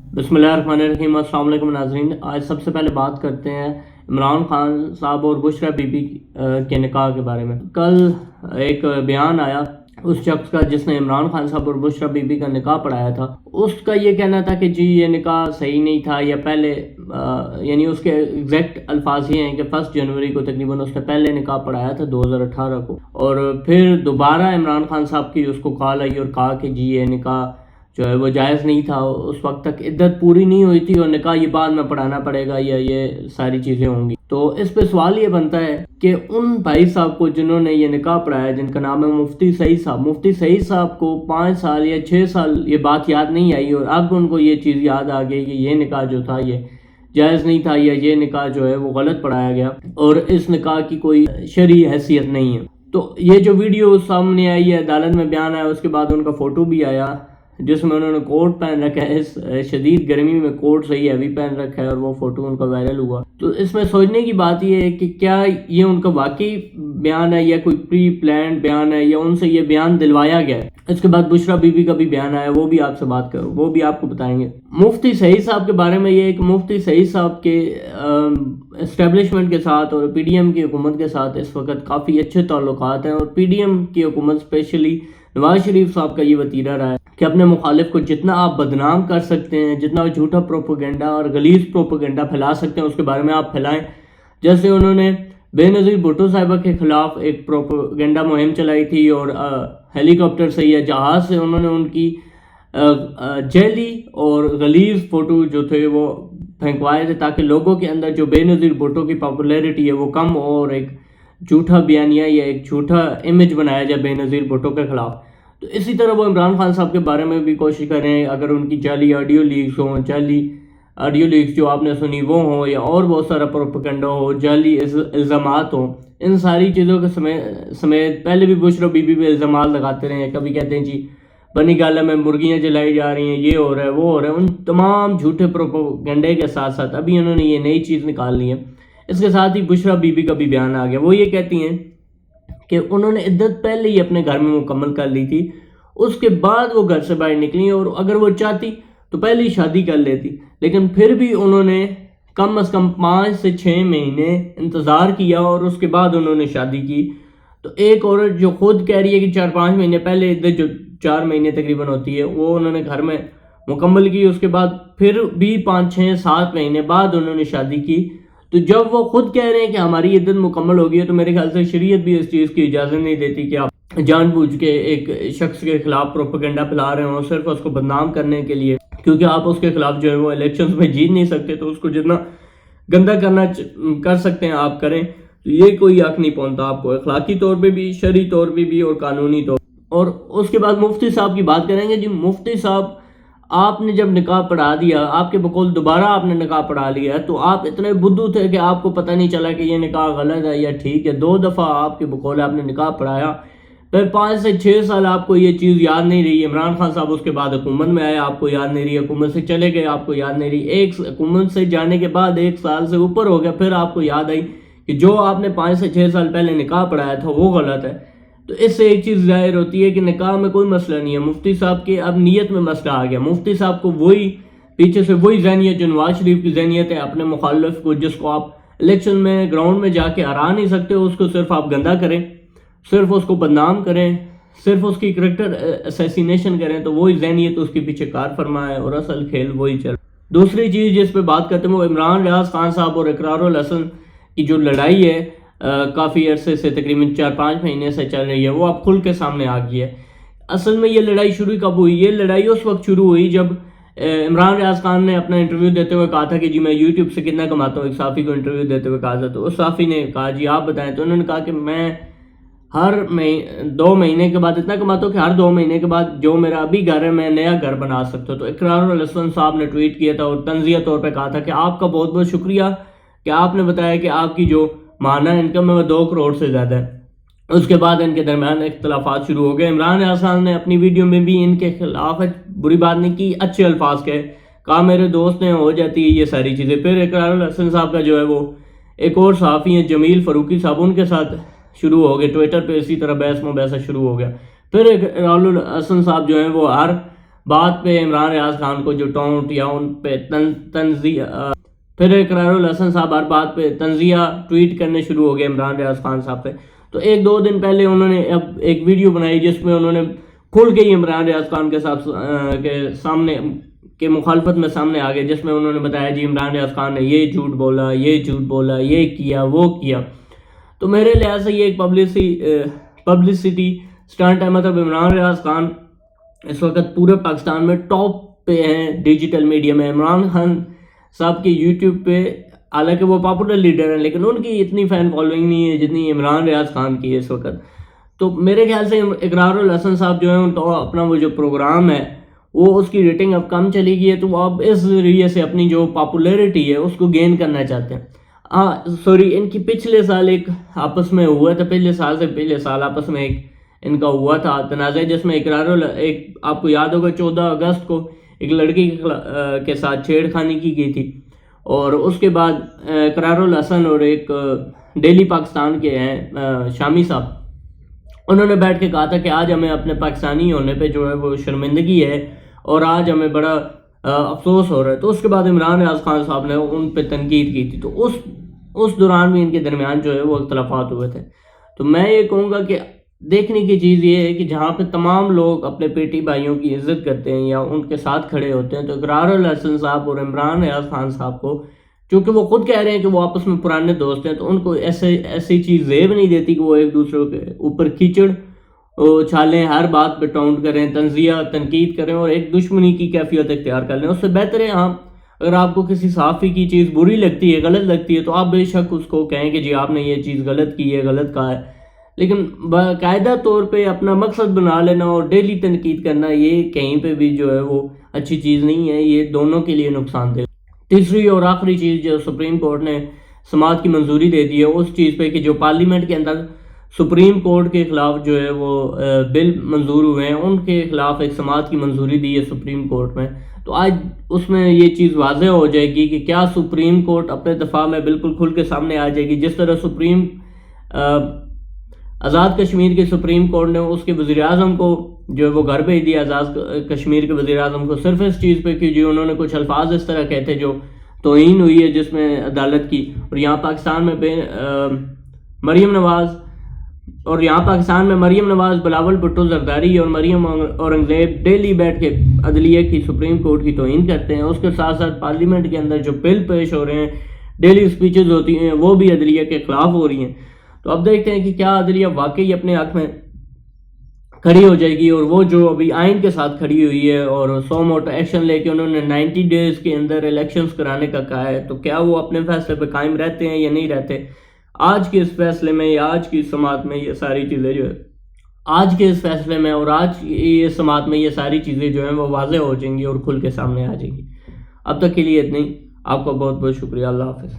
बिस्मिल्लाहिर्रहमानिर्रहीम। अस्सलाम वालेकुम नाज़रीन। आज सबसे पहले बात करते हैं इमरान खान साहब और बुशरा बीबी के निकाह के बारे में। कल एक बयान आया उस शख्स का जिसने इमरान खान साहब और बुशरा बीबी का निकाह पढ़ाया था। उसका ये कहना था कि जी ये निकाह सही नहीं था, या पहले यानी उसके एग्जैक्ट अल्फाज ये हैं कि 1 जनवरी को तकरीबन उसने पहले निकाह पढ़ाया था 2018 को, और फिर दोबारा इमरान खान साहब की उसको कॉल आई और कहा कि जी ये निकाह जो है वो जायज़ नहीं था, उस वक्त तक इद्दत पूरी नहीं हुई थी और निकाह ये बाद में पढ़ाना पड़ेगा या ये सारी चीज़ें होंगी। तो इस पे सवाल ये बनता है कि उन भाई साहब को जिन्होंने ये निकाह पढ़ाया, जिनका नाम है मुफ्ती सईद साहब, मुफ्ती सईद साहब को 5 साल या 6 साल ये बात याद नहीं आई और अब उनको ये चीज़ याद आ गई कि ये निकाह जो था ये जायज़ नहीं था, या ये निकाह जो है वो गलत पढ़ाया गया और इस निकाह की कोई शरई हैसियत नहीं है। तो ये जो वीडियो सामने आई है, अदालत में बयान आया, उसके बाद उनका फ़ोटो भी आया जिसमें उन्होंने कोट पहन रखा है। इस शदीद गर्मी में कोट सही हैवी पहन रखा है और वो फ़ोटो उनका वायरल हुआ। तो इसमें सोचने की बात ये है कि क्या ये उनका वाकई बयान है या कोई प्री प्लान बयान है, या उनसे ये बयान दिलवाया गया है। इसके बाद बुशरा बीबी का भी बयान आया, वो भी आपसे बात करो, वो भी आपको बताएंगे। मुफ्ती सईद साहब के बारे में ये है कि मुफ्ती सईद साहब के एस्टेब्लिशमेंट के साथ और पीडीएम की हुकूमत के साथ इस वक्त काफ़ी अच्छे ताल्लुकात हैं, और पीडीएम की हुकूमत स्पेशली नवाज शरीफ साहब का ये वतीरा रहा है कि अपने मुखालिफ को जितना आप बदनाम कर सकते हैं, जितना झूठा प्रोपोगेंडा और गलीज प्रोपोगेंडा फैला सकते हैं उसके बारे में आप फैलाएं। जैसे उन्होंने बेनज़ीर भुट्टो साहिबा के खिलाफ एक प्रोपोगेंडा मुहिम चलाई थी और हेलीकॉप्टर से या जहाज़ से उन्होंने उनकी जैली और गलीज फ़ोटो जो थे वो फेंकवाए थे ताकि लोगों के अंदर जो बेनज़ीर भुट्टो की पॉपुलैरिटी है वो कम हो और एक झूठा बयानिया या एक झूठा इमेज बनाया जाए बेनज़ीर भुट्टो के खिलाफ। तो इसी तरह वो इमरान खान साहब के बारे में भी कोशिश करें, अगर उनकी जाली ऑडियो लीक्स हों, जाली ऑडियो लीक्स जो आपने सुनी वो हों, या और बहुत सारा प्रोपेगेंडा हो, जाली इल्ज़ामात हों, इन सारी चीज़ों के समेत पहले भी बुशरा बीबी पे इल्ज़ामात लगाते रहे हैं। कभी कहते हैं जी बनी गाला में मुर्गियाँ जलाई जा रही हैं, ये हो रहा है वो हो रहा है। उन तमाम झूठे प्रोपेगेंडे के साथ साथ अभी उन्होंने ये नई चीज़ निकाल ली है। इसके साथ ही बुशरा बीबी का भी बयान आ गया। वो ये कहती हैं कि उन्होंने इद्दत पहले ही अपने घर में मुकम्मल कर ली थी, उसके बाद वो घर से बाहर निकली और अगर वो चाहती तो पहले ही शादी कर लेती, लेकिन फिर भी उन्होंने कम से कम 5 से 6 महीने इंतज़ार किया और उसके बाद उन्होंने शादी की। तो एक औरत जो खुद कह रही है कि 4-5 महीने पहले इद्दत जो 4 महीने तकरीबन होती है वो उन्होंने घर में मुकम्मल की, उसके बाद फिर भी 5-6-7 महीने बाद उन्होंने शादी की। तो जब वो खुद कह रहे हैं कि हमारी इद्दत मुकम्मल होगी है, तो मेरे ख्याल से शरीयत भी इस चीज़ की इजाज़त नहीं देती कि आप जानबूझ के एक शख्स के खिलाफ प्रोपेगेंडा फैला रहे हो सिर्फ उसको बदनाम करने के लिए, क्योंकि आप उसके खिलाफ जो है वो इलेक्शंस में जीत नहीं सकते। तो उसको जितना गंदा करना कर सकते हैं आप करें, तो ये कोई हक नहीं पहुंचता आपको, अखलाकी तौर पे भी, शरई तौर पे भी और कानूनी तौर। और उसके बाद मुफ्ती साहब की बात करेंगे। जी मुफ्ती साहब, आपने जब निकाह पढ़ा दिया, आपके बकौल दोबारा आपने निकाह पढ़ा लिया, तो आप इतने बुद्धू थे कि आपको पता नहीं चला कि ये निकाह गलत है या ठीक है। 2 दफ़ा आपके बकौल आपने निकाह पढ़ाया, फिर 5 से 6 साल आपको ये चीज़ याद नहीं रही। इमरान खान साहब उसके बाद हुकूमत में आए, आपको याद नहीं रही, हुकूमत से चले गए, आपको याद नहीं रही। एक हुकूमत से जाने के बाद 1 साल से ऊपर हो गया, फिर आपको याद आई कि जो आपने 5 से 6 साल पहले निकाह पढ़ाया था वो गलत है। तो इससे एक चीज़ जाहिर होती है कि निकाह में कोई मसला नहीं है। मुफ्ती साहब के अब नीयत में मसला आ गया। मुफ्ती साहब को वही पीछे से वही ज़हनियत जो नवाज शरीफ की ज़हनियत है, अपने मुखालिफ को जिसको आप इलेक्शन में ग्राउंड में जाके हरा नहीं सकते, उसको सिर्फ आप गंदा करें, सिर्फ उसको बदनाम करें, सिर्फ उसकी करैक्टर असैसिनेशन करें, तो वही ज़हनियत उसके पीछे कार फरमा है और असल खेल वही चल। दूसरी चीज़ जिस पे बात करते हैं वो इमरान रियाज खान साहब और इकरारुल हसन की जो लड़ाई है काफ़ी अरसे से, तकरीबन 4-5 महीने से चल रही है, वो अब खुल के सामने आ गई है। असल में ये लड़ाई शुरू कब हुई? ये लड़ाई उस वक्त शुरू हुई जब इमरान रियाज खान ने अपना इंटरव्यू देते हुए कहा था कि जी मैं यूट्यूब से कितना कमाता हूँ। एक साफ़ी को इंटरव्यू देते हुए कहा था, तो उस साफ़ी ने कहा जी आप बताएं। तो उन्होंने कहा कि मैं हर 2 महीने के बाद इतना कमाता हूँ कि हर 2 महीने के बाद जो मेरा अभी घर है मैं नया घर बना सकता हूँ। तो इकरारुल हसन साहब ने ट्वीट किया था और तंज़िया तौर पर कहा था कि आपका बहुत बहुत शुक्रिया कि आपने बताया कि आपकी जो माना इनकम है वो 2 करोड़ से ज़्यादा है। उसके बाद इनके दरमियान इख्तलाफात शुरू हो गए। इमरान खान ने अपनी वीडियो में भी इनके खिलाफ बुरी बात नहीं की, अच्छे अल्फाज कहा मेरे दोस्त ने हो जाती है ये सारी चीज़ें। फिर इकरारुल हसन साहब का जो है वो एक और सहाफ़ी हैं जमील फ़ारूकी साहब, उनके साथ शुरू हो गए ट्विटर पे, इसी तरह बहस मुबहसा शुरू हो गया। फिर इकरारुल हसन साहब जो हैं वो हर بات پہ عمران ریاض خان کو جو ٹونٹ یا ان پہ تنزیہ، پھر اقرار الحسن صاحب ہر بات پہ تنزیہ ٹویٹ کرنے شروع ہو گئے عمران ریاض خان صاحب پہ. تو ایک دو دن پہلے انہوں نے اب ایک ویڈیو بنائی جس میں انہوں نے کھل کے ہی عمران ریاض خان کے ساتھ کے سامنے کے مخالفت میں سامنے آ گئے، جس میں انہوں نے بتایا جی عمران ریاض خان نے یہ جھوٹ بولا، یہ جھوٹ بولا، یہ کیا، وہ کیا. تو میرے لحاظ سے یہ ایک پبلسٹی اسٹنٹ ہے. مطلب عمران ریاض خان اس وقت پورے پاکستان میں ٹاپ پہ ہیں ڈیجیٹل میڈیا میں. عمران خان صاحب کی یوٹیوب پہ حالانکہ وہ پاپولر لیڈر ہیں لیکن ان کی اتنی فین فالوئنگ نہیں ہے جتنی عمران ریاض خان کی ہے اس وقت. تو میرے خیال سے اقرار الحسن صاحب جو ہیں تو اپنا وہ جو پروگرام ہے وہ اس کی ریٹنگ اب کم چلی گئی ہے، تو وہ اب اس ذریعے سے اپنی جو پاپولیرٹی ہے اس کو گین کرنا چاہتے ہیں. ان کی پچھلے سال ایک آپس میں ہوا تھا، پچھلے سال آپس میں ایک ان کا ہوا تھا تنازع، جس میں ایک آپ کو یاد ہوگا 14 اگست کو ایک لڑکی کے ساتھ چھیڑ خانی کی گئی تھی. اور اس کے بعد اقرار الحسن اور ایک ڈیلی پاکستان کے ہیں شامی صاحب، انہوں نے بیٹھ کے کہا تھا کہ آج ہمیں اپنے پاکستانی ہونے پہ جو ہے وہ شرمندگی ہے اور آج ہمیں بڑا افسوس ہو رہا ہے. تو اس کے بعد عمران ریاض خان صاحب نے ان پہ تنقید کی تھی. تو اس دوران بھی ان کے درمیان جو ہے وہ اختلافات ہوئے تھے. تو میں یہ کہوں گا کہ دیکھنے کی چیز یہ ہے کہ جہاں پہ تمام لوگ اپنے پیٹی بھائیوں کی عزت کرتے ہیں یا ان کے ساتھ کھڑے ہوتے ہیں، تو اقرار الحسن صاحب اور عمران ریاض خان صاحب کو، چونکہ وہ خود کہہ رہے ہیں کہ وہ آپس میں پرانے دوست ہیں، تو ان کو ایسی چیز زیب نہیں دیتی کہ وہ ایک دوسرے کے اوپر کیچڑ چھالیں، ہر بات پہ ٹاؤنٹ کریں، تنزیہ تنقید کریں اور ایک دشمنی کی کیفیت اختیار کر لیں. اس سے بہتر ہے ہاں اگر آپ کو کسی صحافی کی چیز بری لگتی ہے، غلط لگتی ہے، تو آپ بے شک اس کو کہیں کہ جی آپ نے یہ چیز غلط کی ہے، غلط کہا ہے. لیکن باقاعدہ طور پہ اپنا مقصد بنا لینا اور ڈیلی تنقید کرنا، یہ کہیں پہ بھی جو ہے وہ اچھی چیز نہیں ہے، یہ دونوں کے لیے نقصان دہ. تیسری اور آخری چیز جو سپریم کورٹ نے سماعت کی منظوری دے دی ہے اس چیز پہ کہ جو پارلیمنٹ کے اندر سپریم کورٹ کے خلاف جو ہے وہ بل منظور ہوئے ہیں، ان کے خلاف ایک سماعت کی منظوری دی ہے سپریم کورٹ میں. تو آج اس میں یہ چیز واضح ہو جائے گی کہ کیا سپریم کورٹ اپنے دفاع میں بالکل کھل کے سامنے آ جائے گی. جس طرح آزاد کشمیر کے سپریم کورٹ نے اس کے وزیر اعظم کو جو ہے وہ گھر بھیج دیا، آزاد کشمیر کے وزیر اعظم کو، صرف اس چیز پہ کہ جو انہوں نے کچھ الفاظ اس طرح کہتے جو توہین ہوئی ہے جس میں عدالت کی. اور یہاں پاکستان میں مریم نواز، بلاول بھٹو زرداری اور مریم اورنگزیب ڈیلی بیٹھ کے عدلیہ کی، سپریم کورٹ کی توہین کرتے ہیں. اس کے ساتھ ساتھ پارلیمنٹ کے اندر جو بل پیش ہو رہے ہیں، ڈیلی اسپیچز ہوتی ہیں، وہ بھی عدلیہ کے خلاف ہو رہی ہیں. تو اب دیکھتے ہیں کہ کیا عدلیہ واقعی اپنے حق میں کھڑی ہو جائے گی، اور وہ جو ابھی آئین کے ساتھ کھڑی ہوئی ہے اور 100 موٹر ایکشن لے کے انہوں نے 90 ڈیز کے اندر الیکشنز کرانے کا کہا ہے، تو کیا وہ اپنے فیصلے پہ قائم رہتے ہیں یا نہیں رہتے. آج کے اس فیصلے میں یا آج کی سماعت میں یہ ساری چیزیں جو ہے آج کے اس فیصلے میں اور آج کی اس سماعت میں یہ ساری چیزیں جو ہیں وہ واضح ہو جائیں گی اور کھل کے سامنے آ جائیں گی. اب تک کے لیے اتنی. آپ کا بہت بہت شکریہ. اللہ حافظ.